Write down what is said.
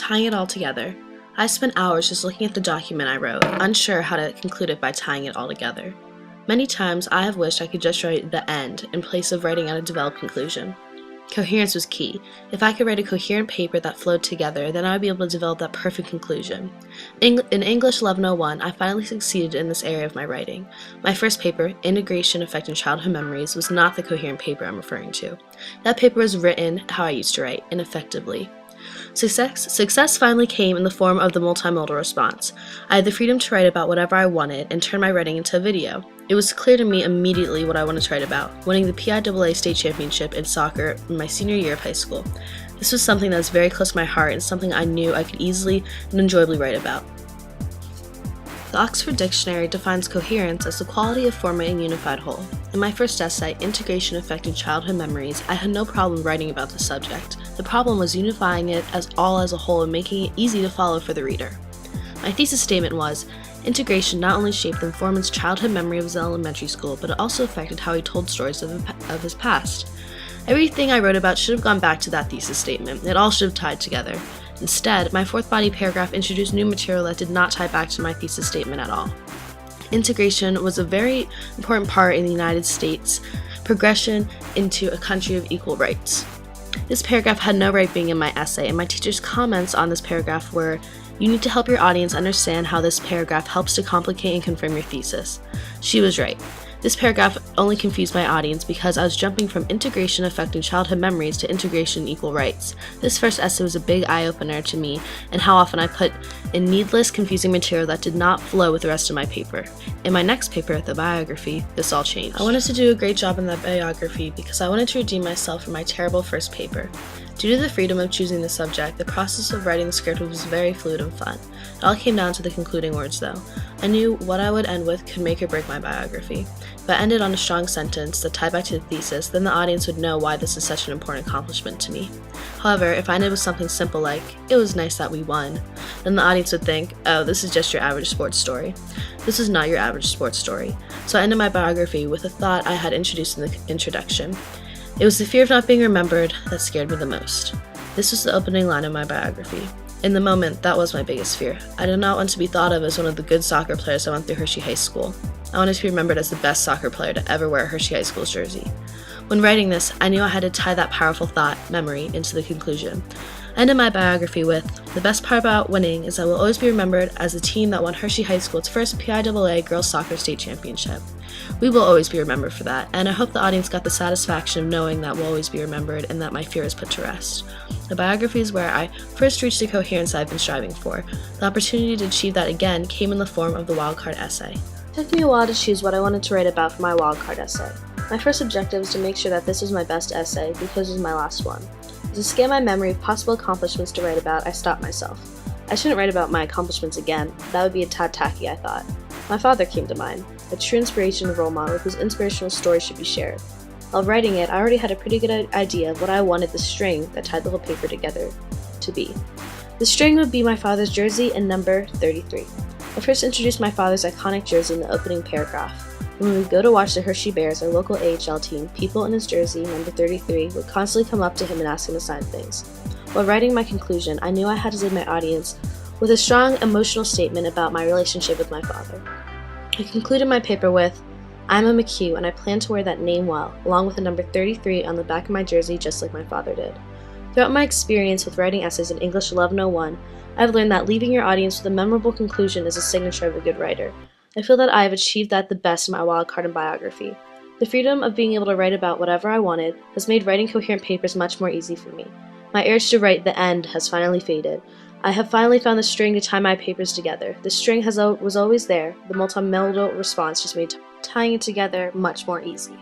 Tying it all together. I spent hours just looking at the document I wrote, unsure how to conclude it by tying it all together. Many times I have wished I could just write the end in place of writing out a developed conclusion. Coherence was key. If I could write a coherent paper that flowed together, then I would be able to develop that perfect conclusion. In English 1101, I finally succeeded in this area of my writing. My first paper, Integration Affecting Childhood Memories, was not the coherent paper I'm referring to. That paper was written how I used to write, ineffectively. Success finally came in the form of the multimodal response. I had the freedom to write about whatever I wanted and turn my writing into a video. It was clear to me immediately what I wanted to write about, winning the PIAA state championship in soccer in my senior year of high school. This was something that was very close to my heart and something I knew I could easily and enjoyably write about. The Oxford Dictionary defines coherence as the quality of forming a unified whole. In my first essay, Integration Affecting Childhood Memories, I had no problem writing about the subject. The problem was unifying it as a whole and making it easy to follow for the reader. My thesis statement was, integration not only shaped the informant's childhood memory of his elementary school, but it also affected how he told stories of his past. Everything I wrote about should have gone back to that thesis statement. It all should have tied together. Instead, my fourth body paragraph introduced new material that did not tie back to my thesis statement at all. Integration was a very important part in the United States' progression into a country of equal rights. This paragraph had no right being in my essay, and my teacher's comments on this paragraph were, "You need to help your audience understand how this paragraph helps to complicate and confirm your thesis." She was right. This paragraph only confused my audience because I was jumping from integration affecting childhood memories to integration equal rights. This first essay was a big eye-opener to me and how often I put in needless, confusing material that did not flow with the rest of my paper. In my next paper, the biography, this all changed. I wanted to do a great job in that biography because I wanted to redeem myself for my terrible first paper. Due to the freedom of choosing the subject, the process of writing the script was very fluid and fun. It all came down to the concluding words, though. I knew what I would end with could make or break my biography. If I ended on a strong sentence that tied back to the thesis, then the audience would know why this is such an important accomplishment to me. However, if I ended with something simple like, "It was nice that we won," then the audience would think, "Oh, this is just your average sports story." This is not your average sports story. So I ended my biography with a thought I had introduced in the introduction. It was the fear of not being remembered that scared me the most. This was the opening line of my biography. In the moment, that was my biggest fear. I did not want to be thought of as one of the good soccer players that went through Hershey High School. I wanted to be remembered as the best soccer player to ever wear Hershey High School's jersey. When writing this, I knew I had to tie that powerful thought, memory, into the conclusion. I ended my biography with, "The best part about winning is I will always be remembered as the team that won Hershey High School's first PIAA girls soccer state championship." We will always be remembered for that, and I hope the audience got the satisfaction of knowing that we'll always be remembered and that my fear is put to rest. The biography is where I first reached the coherence I've been striving for. The opportunity to achieve that again came in the form of the wildcard essay. It took me a while to choose what I wanted to write about for my wildcard essay. My first objective was to make sure that this was my best essay because it was my last one. To scan my memory of possible accomplishments to write about, I stopped myself. I shouldn't write about my accomplishments again. That would be a tad tacky, I thought. My father came to mind, a true inspiration and role model whose inspirational story should be shared. While writing it, I already had a pretty good idea of what I wanted the string that tied the whole paper together to be. The string would be my father's jersey and number 33. I first introduced my father's iconic jersey in the opening paragraph. When we would go to watch the Hershey Bears, our local AHL team, people in his jersey, number 33, would constantly come up to him and ask him to sign things. While writing my conclusion, I knew I had to leave my audience with a strong emotional statement about my relationship with my father. I concluded my paper with, "I'm a McHugh and I plan to wear that name well, along with the number 33 on the back of my jersey just like my father did." Throughout my experience with writing essays in English 1101, I've learned that leaving your audience with a memorable conclusion is a signature of a good writer. I feel that I have achieved that the best in my wildcard and biography. The freedom of being able to write about whatever I wanted has made writing coherent papers much more easy for me. My urge to write the end has finally faded. I have finally found the string to tie my papers together. The string was always there. The multimodal response just made tying it together much more easy.